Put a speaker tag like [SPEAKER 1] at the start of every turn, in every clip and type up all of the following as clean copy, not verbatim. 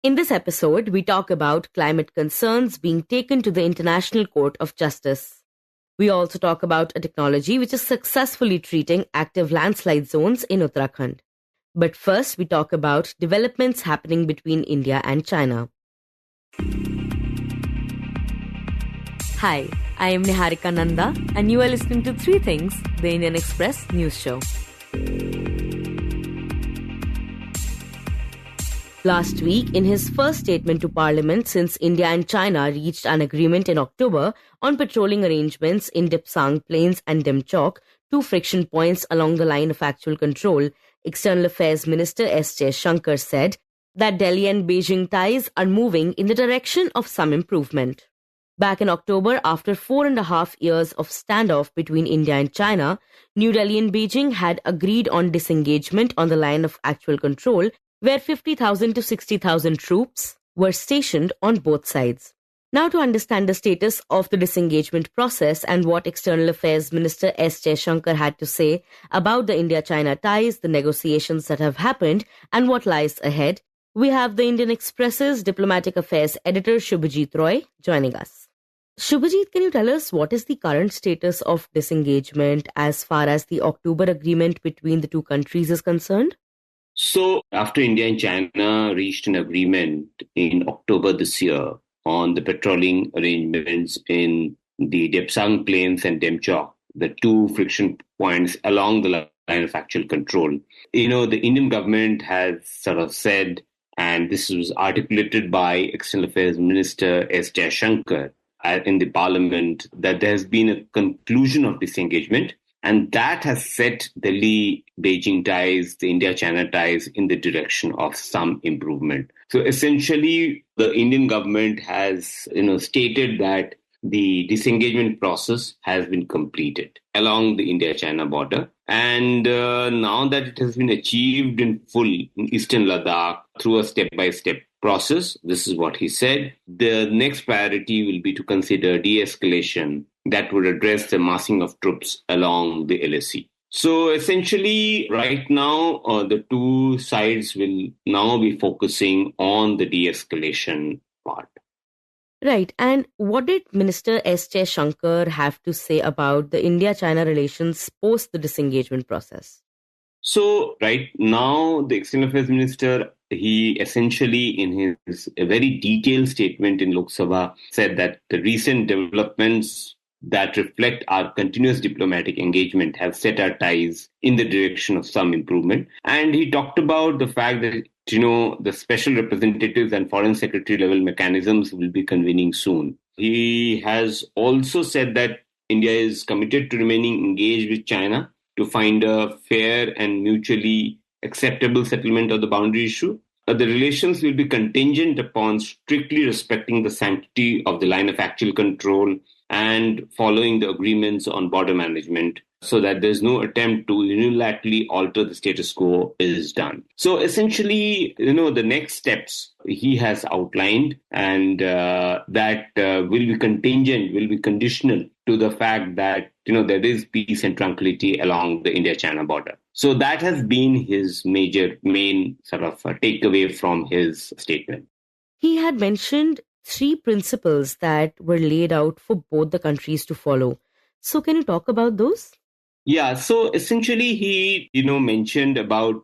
[SPEAKER 1] In this episode, we talk about climate concerns being taken to the International Court of Justice. We also talk about a technology which is successfully treating active landslide zones in Uttarakhand. But first, we talk about developments happening between India and China. Hi, I am Niharika Nanda, and you are listening to Three Things, the Indian Express news show. Last week, in his first statement to Parliament since India and China reached an agreement in October on patrolling arrangements in Dipsang Plains and Demchok, two friction points along the line of actual control, External Affairs Minister S Jaishankar said that Delhi and Beijing ties are moving in the direction of some improvement. Back in October, after 4.5 years of standoff between India and China, New Delhi and Beijing had agreed on disengagement on the line of actual control, where 50,000 to 60,000 troops were stationed on both sides. Now, to understand the status of the disengagement process and what External Affairs Minister S Jaishankar had to say about the India-China ties, the negotiations that have happened, and what lies ahead, we have the Indian Express's Diplomatic Affairs editor Shubhajit Roy joining us. Shubhajit, can you tell us what is the current status of disengagement as far as the October agreement between the two countries is concerned?
[SPEAKER 2] So, after India and China reached an agreement in October this year on the patrolling arrangements in the Dipsang Plains and Demchok, the two friction points along the line of actual control, the Indian government has sort of said, and this was articulated by External Affairs Minister S Jaishankar in the Parliament, that there has been a conclusion of disengagement. And that has set Delhi-Beijing ties, the India-China ties, in the direction of some improvement. So essentially, the Indian government has, stated that the disengagement process has been completed along the India-China border. And now that it has been achieved in full in Eastern Ladakh through a step-by-step process, this is what he said, the next priority will be to consider de-escalation that would address the massing of troops along the LAC. So essentially, right now, the two sides will now be focusing on the de-escalation part.
[SPEAKER 1] Right. And what did Minister S Jaishankar have to say about the India-China relations post the disengagement process?
[SPEAKER 2] So right now, the External Affairs Minister, he essentially, in his a very detailed statement in Lok Sabha, said that the recent developments that reflect our continuous diplomatic engagement have set our ties in the direction of some improvement. And he talked about the fact that, the special representatives and foreign secretary level mechanisms will be convening soon. He has also said that India is committed to remaining engaged with China to find a fair and mutually acceptable settlement of the boundary issue. The relations will be contingent upon strictly respecting the sanctity of the line of actual control and following the agreements on border management so that there's no attempt to unilaterally alter the status quo is done. So essentially, the next steps he has outlined and that will be conditional to the fact that, there is peace and tranquility along the India-China border. So that has been his main sort of takeaway from his statement.
[SPEAKER 1] He had mentioned 3 principles that were laid out for both the countries to follow. So can you talk about those?
[SPEAKER 2] Yeah, so essentially he, mentioned about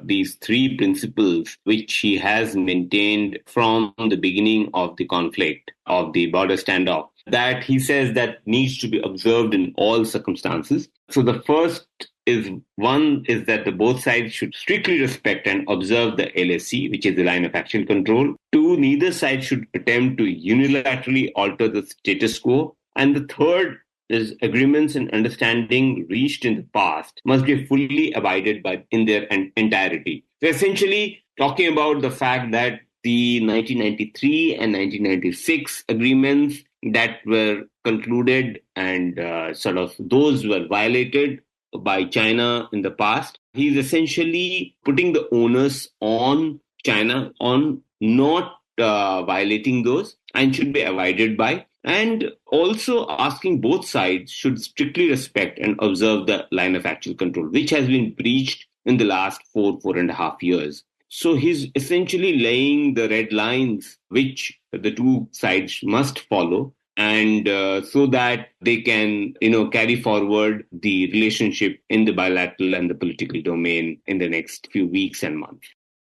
[SPEAKER 2] these 3 principles which he has maintained from the beginning of the conflict, of the border standoff, that he says that needs to be observed in all circumstances. So the first is that the both sides should strictly respect and observe the LAC, which is the line of actual control. 2, neither side should attempt to unilaterally alter the status quo. And the third is agreements and understanding reached in the past must be fully abided by in their entirety. So essentially talking about the fact that the 1993 and 1996 agreements that were concluded and those were violated by China in the past. He's essentially putting the onus on China on not violating those and should be abided by. And also asking both sides should strictly respect and observe the line of actual control, which has been breached in the last 4.5 years. So he's essentially laying the red lines which the two sides must follow, and so that they can, carry forward the relationship in the bilateral and the political domain in the next few weeks and months.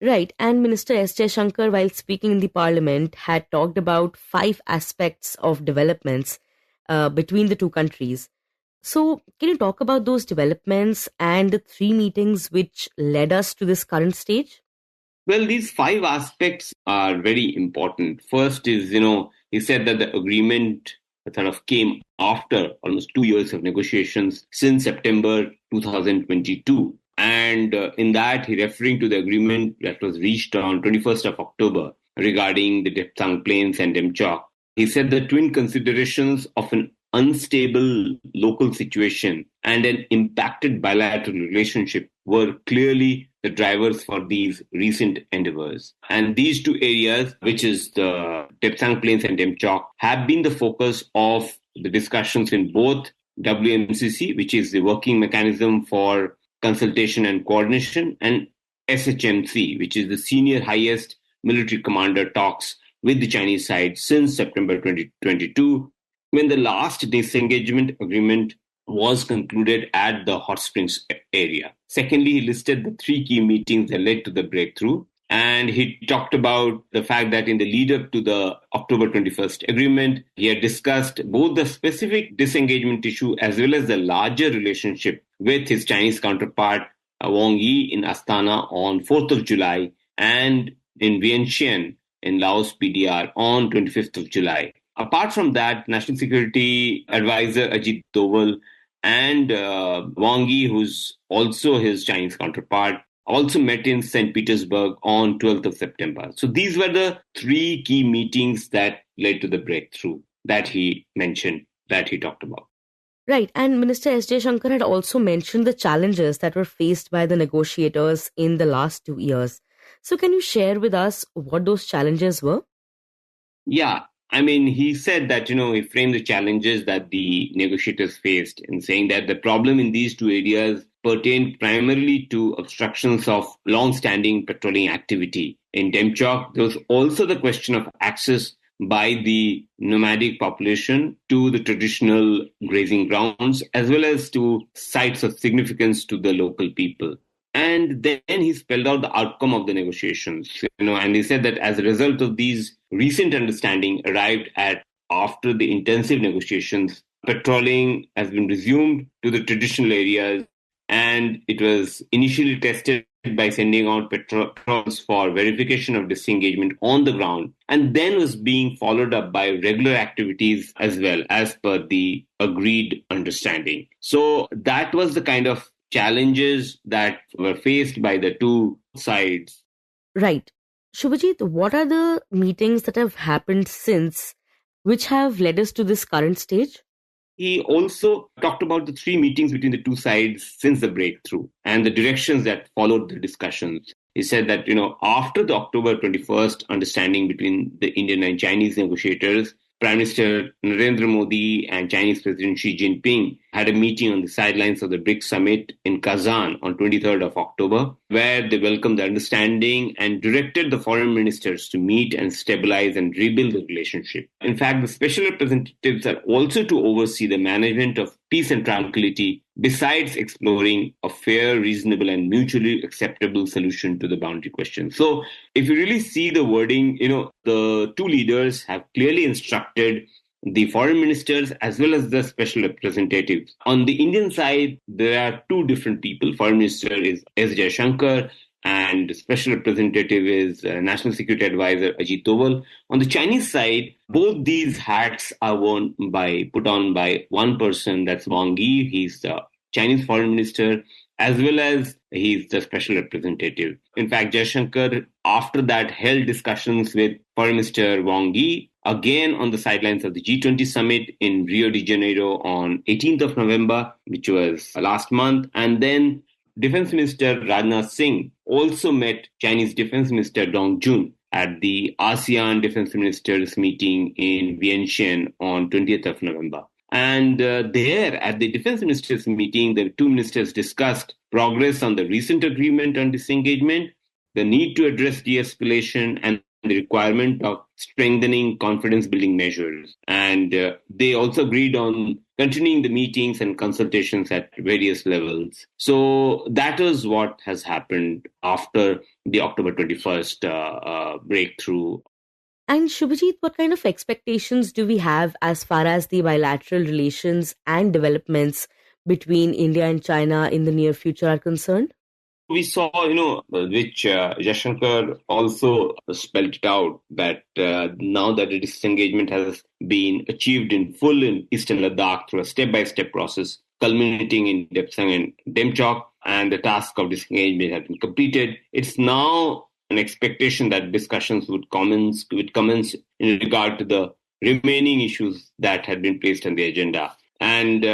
[SPEAKER 1] Right, and Minister S Jaishankar, while speaking in the parliament, had talked about five aspects of developments between the two countries. So, can you talk about those developments and the three meetings which led us to this current stage?
[SPEAKER 2] Well, these five aspects are very important. First is, he said that the agreement sort of came after almost 2 years of negotiations since September 2022. And in that, he referring to the agreement that was reached on 21st of October regarding the Depsang Plains and Demchok. He said the twin considerations of an unstable local situation and an impacted bilateral relationship were clearly the drivers for these recent endeavors. And these two areas, which is the Depsang Plains and Demchok, have been the focus of the discussions in both WMCC, which is the working mechanism for consultation and coordination, and SHMC, which is the senior highest military commander talks with the Chinese side since September 2022, when the last disengagement agreement was concluded at the Hot Springs area. Secondly, he listed the three key meetings that led to the breakthrough. And he talked about the fact that in the lead up to the October 21st agreement, he had discussed both the specific disengagement issue as well as the larger relationship with his Chinese counterpart, Wang Yi, in Astana on 4th of July and in Vientiane in Laos PDR on 25th of July. Apart from that, National Security Advisor Ajit Doval and Wang Yi, who's also his Chinese counterpart, also met in St. Petersburg on 12th of September. So these were the three key meetings that led to the breakthrough that he mentioned, that he talked about.
[SPEAKER 1] Right, and Minister S. Jaishankar had also mentioned the challenges that were faced by the negotiators in the last 2 years. So can you share with us what those challenges were?
[SPEAKER 2] Yeah, I mean, he said that, he framed the challenges that the negotiators faced in saying that the problem in these two areas pertained primarily to obstructions of long-standing patrolling activity. In Demchok, there was also the question of access by the nomadic population to the traditional grazing grounds, as well as to sites of significance to the local people. And then he spelled out the outcome of the negotiations, and he said that as a result of these recent understanding arrived at after the intensive negotiations, patrolling has been resumed to the traditional areas, and it was initially tested by sending out patrols for verification of disengagement on the ground, and then was being followed up by regular activities as well as per the agreed understanding. So that was the kind of challenges that were faced by the two sides.
[SPEAKER 1] Right. Shubhajit, what are the meetings that have happened since which have led us to this current stage?
[SPEAKER 2] He also talked about the three meetings between the two sides since the breakthrough and the directions that followed the discussions. He said that, after the October 21st understanding between the Indian and Chinese negotiators, Prime Minister Narendra Modi and Chinese President Xi Jinping had a meeting on the sidelines of the BRICS summit in Kazan on 23rd of October, where they welcomed the understanding and directed the foreign ministers to meet and stabilize and rebuild the relationship. In fact, the special representatives are also to oversee the management of peace and tranquility, besides exploring a fair, reasonable, and mutually acceptable solution to the boundary question. So if you really see the wording, the two leaders have clearly instructed the foreign ministers as well as the special representatives. On the Indian side, there are two different people. Foreign Minister is S Jaishankar and Special Representative is National Security Advisor Ajit Doval. On the Chinese side, both these hats are put on by one person, that's Wang Yi. He's the Chinese Foreign Minister, as well as he's the Special Representative. In fact, Jaishankar, after that, held discussions with Foreign Minister Wang Yi, again on the sidelines of the G20 summit in Rio de Janeiro on 18th of November, which was last month. And then Defense Minister Rajnath Singh also met Chinese Defense Minister Dong Jun at the ASEAN Defense Ministers meeting in Vientiane on 20th of November. And there, at the Defense Ministers meeting, the two ministers discussed progress on the recent agreement on disengagement the need to address de-escalation and the requirement of strengthening confidence-building measures. And they also agreed on continuing the meetings and consultations at various levels. So that is what has happened after the October 21st breakthrough.
[SPEAKER 1] And Shubhajit, what kind of expectations do we have as far as the bilateral relations and developments between India and China in the near future are concerned?
[SPEAKER 2] We saw, which Jaishankar also spelled it out, that now that the disengagement has been achieved in full in Eastern Ladakh through a step-by-step process, culminating in Depsang and Demchok, and the task of disengagement has been completed. It's now an expectation that discussions would commence in regard to the remaining issues that had been placed on the agenda. And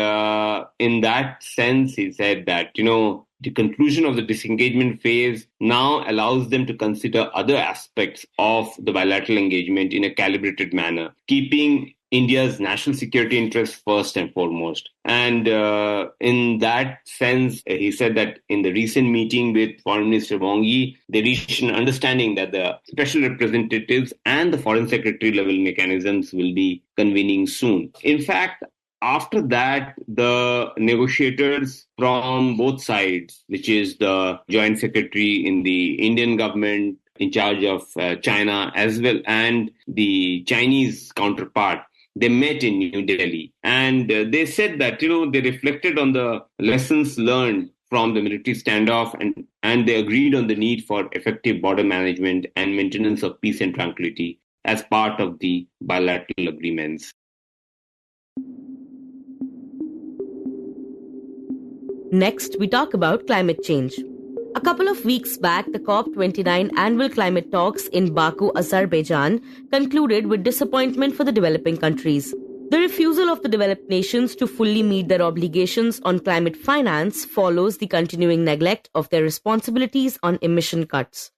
[SPEAKER 2] in that sense, he said that, the conclusion of the disengagement phase now allows them to consider other aspects of the bilateral engagement in a calibrated manner, keeping India's national security interests first and foremost. And in that sense, he said that in the recent meeting with Foreign Minister Wang Yi, they reached an understanding that the special representatives and the foreign secretary level mechanisms will be convening soon. In fact, after that, the negotiators from both sides, which is the joint secretary in the Indian government in charge of China as well, and the Chinese counterpart, they met in New Delhi. And they said that, they reflected on the lessons learned from the military standoff, and they agreed on the need for effective border management and maintenance of peace and tranquility as part of the bilateral agreements.
[SPEAKER 1] Next, we talk about climate change. A couple of weeks back, the COP29 annual climate talks in Baku, Azerbaijan, concluded with disappointment for the developing countries. The refusal of the developed nations to fully meet their obligations on climate finance follows the continuing neglect of their responsibilities on emission cuts.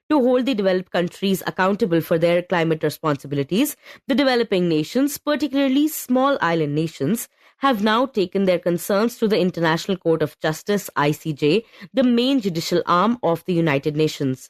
[SPEAKER 1] To hold the developed countries accountable for their climate responsibilities, the developing nations, particularly small island nations, have now taken their concerns to the International Court of Justice, ICJ, the main judicial arm of the United Nations.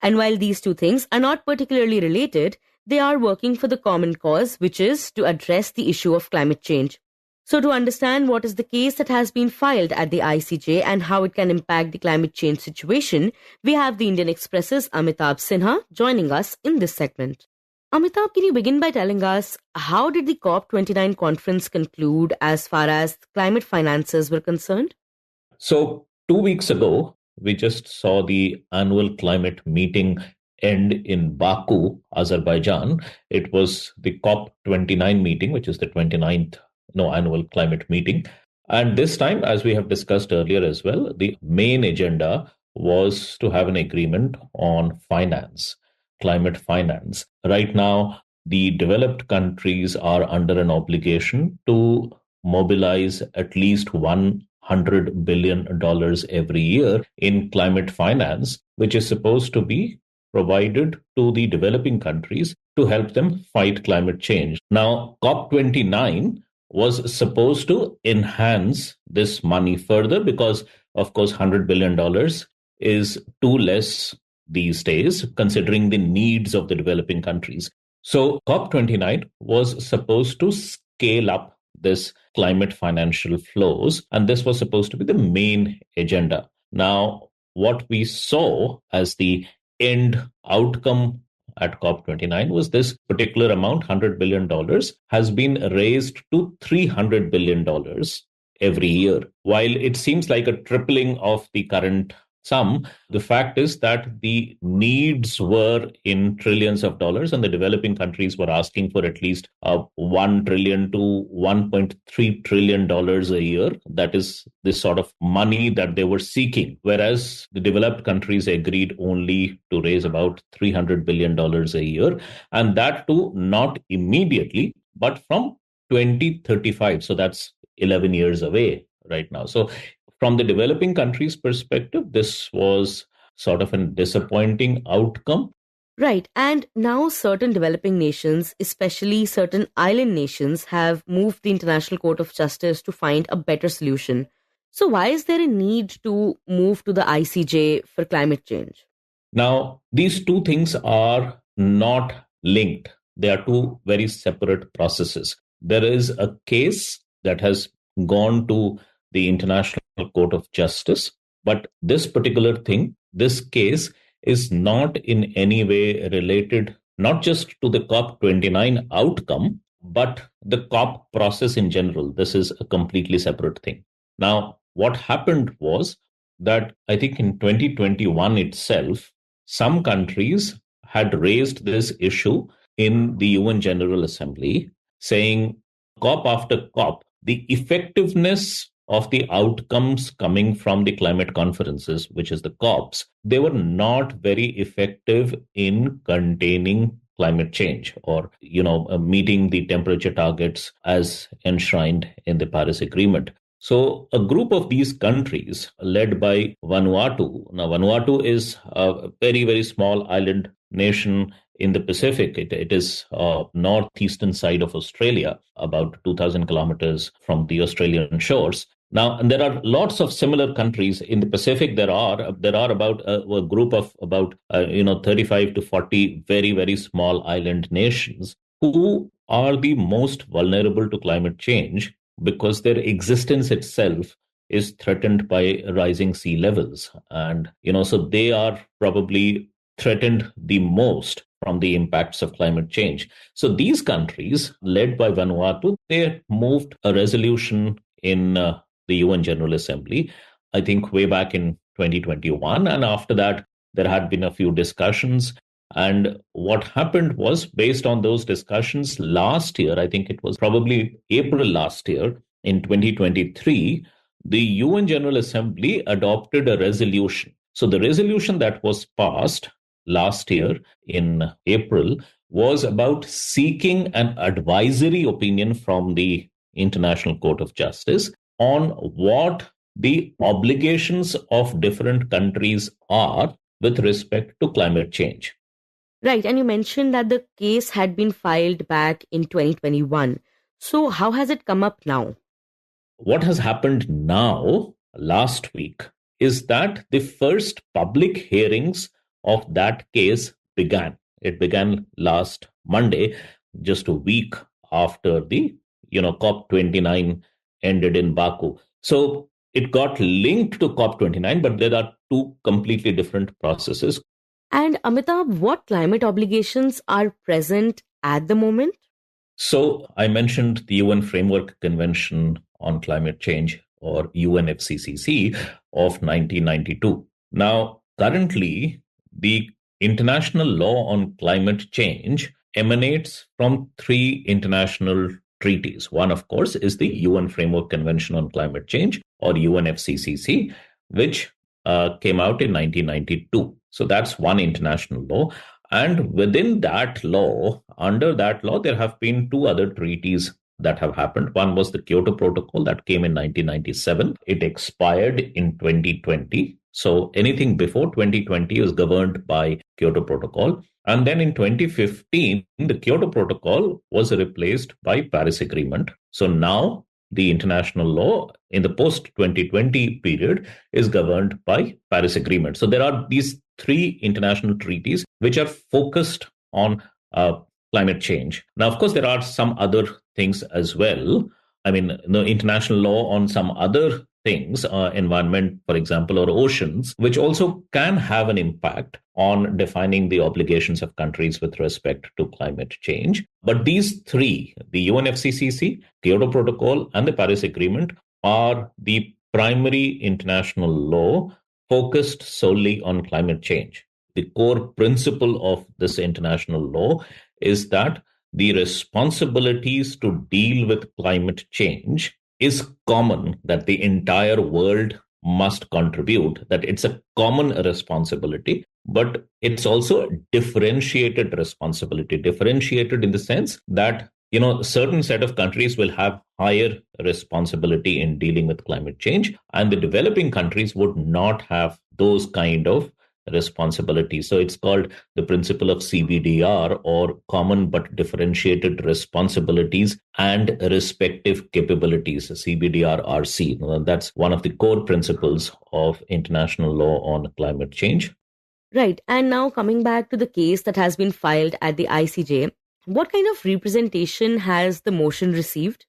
[SPEAKER 1] And while these two things are not particularly related, they are working for the common cause, which is to address the issue of climate change. So to understand what is the case that has been filed at the ICJ and how it can impact the climate change situation, we have the Indian Express's Amitabh Sinha joining us in this segment. Amitabh, can you begin by telling us how did the COP29 conference conclude as far as climate finances were concerned?
[SPEAKER 3] So 2 weeks ago, we just saw the annual climate meeting end in Baku, Azerbaijan. It was the COP29 meeting, which is the 29th annual climate meeting. And this time, as we have discussed earlier as well, the main agenda was to have an agreement on finance. Climate finance. Right now, the developed countries are under an obligation to mobilize at least $100 billion every year in climate finance, which is supposed to be provided to the developing countries to help them fight climate change. Now, COP29 was supposed to enhance this money further because, of course, $100 billion is too less these days, considering the needs of the developing countries. So COP29 was supposed to scale up this climate financial flows, and this was supposed to be the main agenda. Now, what we saw as the end outcome at COP29 was this particular amount, $100 billion, has been raised to $300 billion every year. While it seems like a tripling of the current sum, the fact is that the needs were in trillions of dollars, and the developing countries were asking for at least $1 trillion to $1.3 trillion a year. That is the sort of money that they were seeking, whereas the developed countries agreed only to raise about $300 billion a year, and that too not immediately, but from 2035. So that's 11 years away right now. So from the developing countries' perspective, this was sort of a disappointing outcome.
[SPEAKER 1] Right. And now certain developing nations, especially certain island nations, have moved the International Court of Justice to find a better solution. So why is there a need to move to the ICJ for climate change?
[SPEAKER 3] Now, these two things are not linked. They are two very separate processes. There is a case that has gone to the International Court of Justice, but this particular thing, this case, is not in any way related not just to the COP29 outcome, but the COP process in general. This is a completely separate thing. Now, what happened was that I think in 2021 itself, some countries had raised this issue in the UN General Assembly, saying COP after COP, the effectiveness of the outcomes coming from the climate conferences, which is the COPs, they were not very effective in containing climate change or, meeting the temperature targets as enshrined in the Paris Agreement. So a group of these countries led by Vanuatu. Now, Vanuatu is a very, very small island nation in the Pacific. It is northeastern side of Australia, about 2,000 kilometers from the Australian shores. Now, and there are lots of similar countries in the Pacific. There are about a group of about 35 to 40 very, very small island nations who are the most vulnerable to climate change because their existence itself is threatened by rising sea levels. And, so they are probably threatened the most from the impacts of climate change. So these countries, led by Vanuatu, they moved a resolution in the UN General Assembly, I think way back in 2021. And after that, there had been a few discussions. And what happened was, based on those discussions last year, I think it was probably April last year, in 2023, the UN General Assembly adopted a resolution. So the resolution that was passed last year in April was about seeking an advisory opinion from the International Court of Justice on what the obligations of different countries are with respect to climate change.
[SPEAKER 1] Right, and you mentioned that the case had been filed back in 2021. So how has it come up now?
[SPEAKER 3] What has happened now, last week, is that the first public hearings of that case began. It began last Monday, just a week after the COP29 ended in Baku. So it got linked to COP29, but there are two completely different processes.
[SPEAKER 1] And Amitabh, what climate obligations are present at the moment?
[SPEAKER 3] So I mentioned the UN Framework Convention on Climate Change, or UNFCCC, of 1992. Now, currently, the international law on climate change emanates from three international treaties. One, of course, is the UN Framework Convention on Climate Change, or UNFCCC, which came out in 1992. So that's one international law. And within that law, under that law, there have been two other treaties that have happened. One was the Kyoto Protocol that came in 1997. It expired in 2020. So anything before 2020 is governed by Kyoto Protocol. And then in 2015, the Kyoto Protocol was replaced by Paris Agreement. So now the international law in the post-2020 period is governed by Paris Agreement. So there are these three international treaties which are focused on climate change. Now, of course, there are some other things as well. I mean, the international law on some other things, environment, for example, or oceans, which also can have an impact on defining the obligations of countries with respect to climate change. But these three, the UNFCCC, Kyoto Protocol, and the Paris Agreement, are the primary international law focused solely on climate change. The core principle of this international law is that the responsibilities to deal with climate change is common, that the entire world must contribute, that it's a common responsibility, but it's also a differentiated responsibility, differentiated in the sense that, a certain set of countries will have higher responsibility in dealing with climate change, and the developing countries would not have those kind of responsibility. So it's called the principle of CBDR, or common but differentiated responsibilities and respective capabilities, CBDR-RC. That's one of the core principles of international law on climate change.
[SPEAKER 1] Right. And now coming back to the case that has been filed at the ICJ, what kind of representation has the motion received?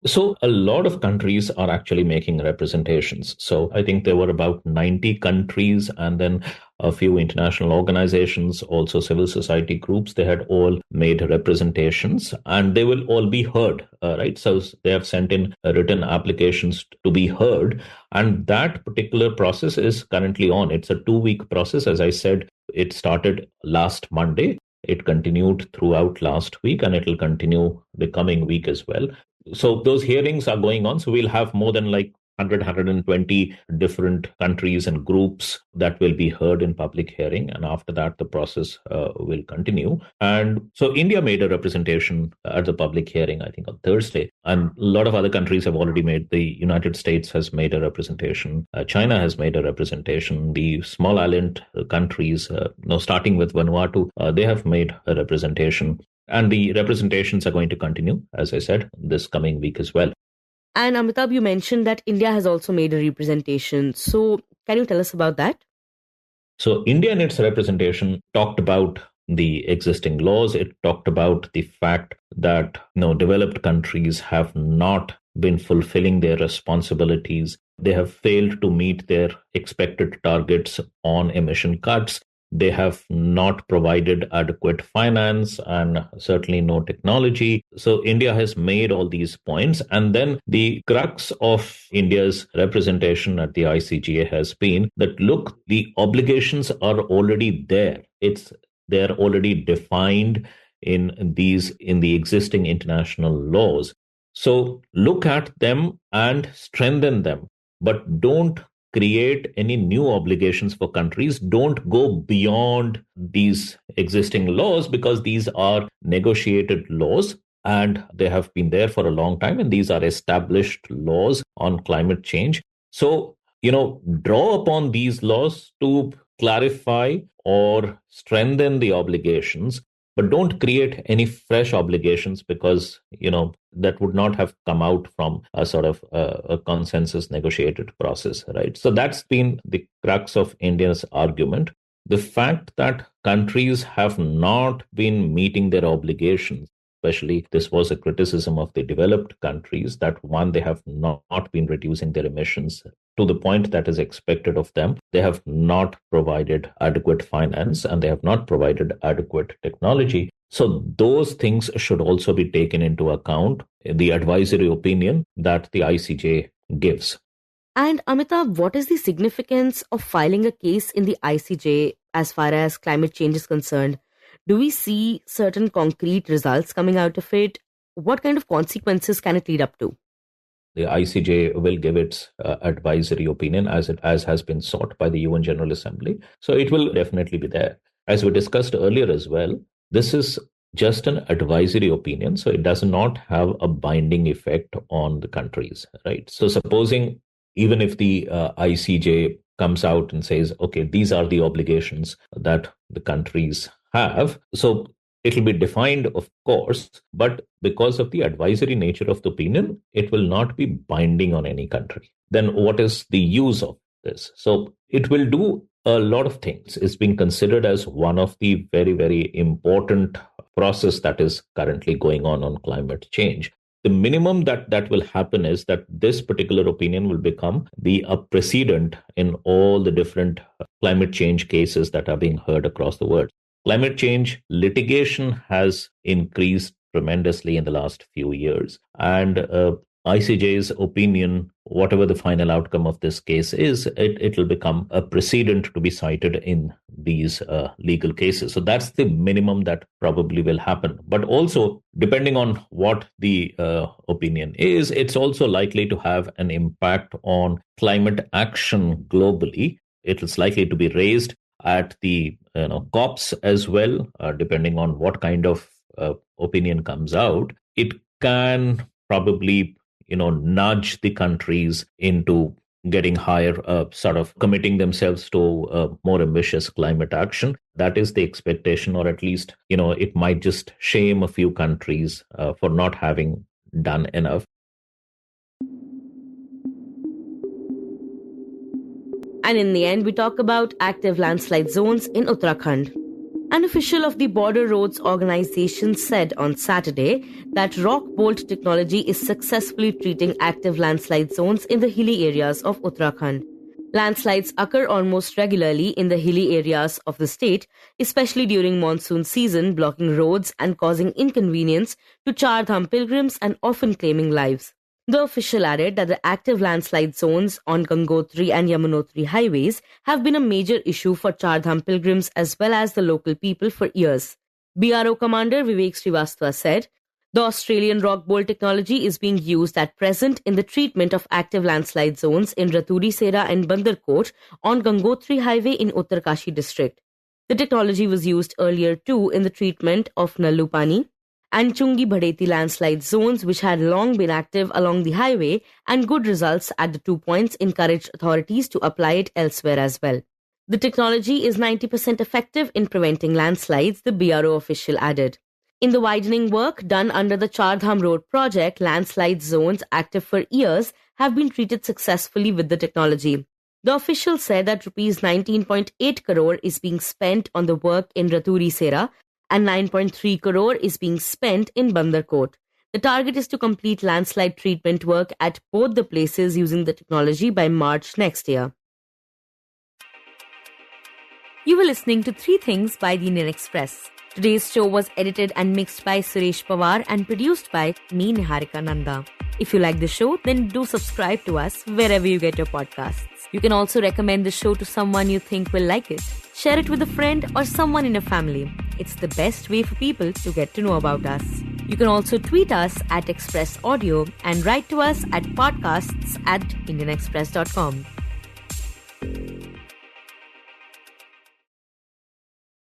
[SPEAKER 3] So a lot of countries are actually making representations. So I think there were about 90 countries and then a few international organizations, also civil society groups. They had all made representations and they will all be heard, right? So they have sent in written applications to be heard. And that particular process is currently on. It's a 2-week process. As I said, it started last Monday. It continued throughout last week and it will continue the coming week as well. So those hearings are going on. So we'll have more than like 120 different countries and groups that will be heard in public hearing. And after that, the process will continue. And so India made a representation at the public hearing, I think on Thursday. And a lot of other countries have already made. The United States has made a representation. China has made a representation. The small island countries, starting with Vanuatu, they have made a representation. And the representations are going to continue, as I said, this coming week as well.
[SPEAKER 1] And Amitabh, you mentioned that India has also made a representation. So can you tell us about that?
[SPEAKER 3] So India in its representation talked about the existing laws. It talked about the fact that developed countries have not been fulfilling their responsibilities. They have failed to meet their expected targets on emission cuts. They have not provided adequate finance and certainly no technology. So India has made all these points. And then the crux of India's representation at the ICJ has been that, look, the obligations are already there. They're already defined in the existing international laws. So look at them and strengthen them, but don't create any new obligations for countries. Don't go beyond these existing laws because these are negotiated laws and they have been there for a long time. And these are established laws on climate change. So, draw upon these laws to clarify or strengthen the obligations, but don't create any fresh obligations because, that would not have come out from a sort of a consensus negotiated process, right? So that's been the crux of India's argument. The fact that countries have not been meeting their obligations, especially this was a criticism of the developed countries, that one, they have not been reducing their emissions to the point that is expected of them. They have not provided adequate finance and they have not provided adequate technology. So those things should also be taken into account in the advisory opinion that the ICJ gives.
[SPEAKER 1] And Amitabh, what is the significance of filing a case in the ICJ as far as climate change is concerned? Do we see certain concrete results coming out of it? What kind of consequences can it lead up to?
[SPEAKER 3] The ICJ will give its advisory opinion as has been sought by the UN General Assembly. So it will definitely be there. As we discussed earlier as well, this is just an advisory opinion. So it does not have a binding effect on the countries, right? So supposing even if the ICJ comes out and says, okay, these are the obligations that the countries have. So it will be defined, of course, but because of the advisory nature of the opinion, it will not be binding on any country. Then what is the use of this? So it will do a lot of things. It's being considered as one of the very, very important process that is currently going on climate change. The minimum that will happen is that this particular opinion will become a precedent in all the different climate change cases that are being heard across the world. Climate change litigation has increased tremendously in the last few years. And ICJ's opinion, whatever the final outcome of this case is, it will become a precedent to be cited in these legal cases. So that's the minimum that probably will happen. But also, depending on what the opinion is, it's also likely to have an impact on climate action globally. It is likely to be raised at the COPs as well, depending on what kind of opinion comes out. It can probably nudge the countries into getting higher, sort of committing themselves to more ambitious climate action. That is the expectation, or at least, it might just shame a few countries for not having done enough.
[SPEAKER 1] And in the end, we talk about active landslide zones in Uttarakhand. An official of the Border Roads Organization said on Saturday that rock bolt technology is successfully treating active landslide zones in the hilly areas of Uttarakhand. Landslides occur almost regularly in the hilly areas of the state, especially during monsoon season, blocking roads and causing inconvenience to Char Dham pilgrims and often claiming lives. The official added that the active landslide zones on Gangotri and Yamunotri highways have been a major issue for Char Dham pilgrims as well as the local people for years. BRO Commander Vivek Srivastava said, the Australian rock bolt technology is being used at present in the treatment of active landslide zones in Raturi Sera and Bandarkot on Gangotri Highway in Uttarkashi district. The technology was used earlier too in the treatment of Nallupani and Chungi Bhadeti landslide zones, which had long been active along the highway, and good results at the 2 points encouraged authorities to apply it elsewhere as well. The technology is 90% effective in preventing landslides, the BRO official added. In the widening work done under the Char Dham Road project, landslide zones active for years have been treated successfully with the technology. The official said that Rs 19.8 crore is being spent on the work in Raturi Sera and 9.3 crore is being spent in Bandarkot. The target is to complete landslide treatment work at both the places using the technology by March next year. You were listening to 3 Things by the Indian Express. Today's show was edited and mixed by Suresh Pawar and produced by me, Niharika Nanda. If you like the show, then do subscribe to us wherever you get your podcasts. You can also recommend the show to someone you think will like it. Share it with a friend or someone in your family. It's the best way for people to get to know about us. You can also tweet us at Express Audio and write to us at podcasts@indianexpress.com.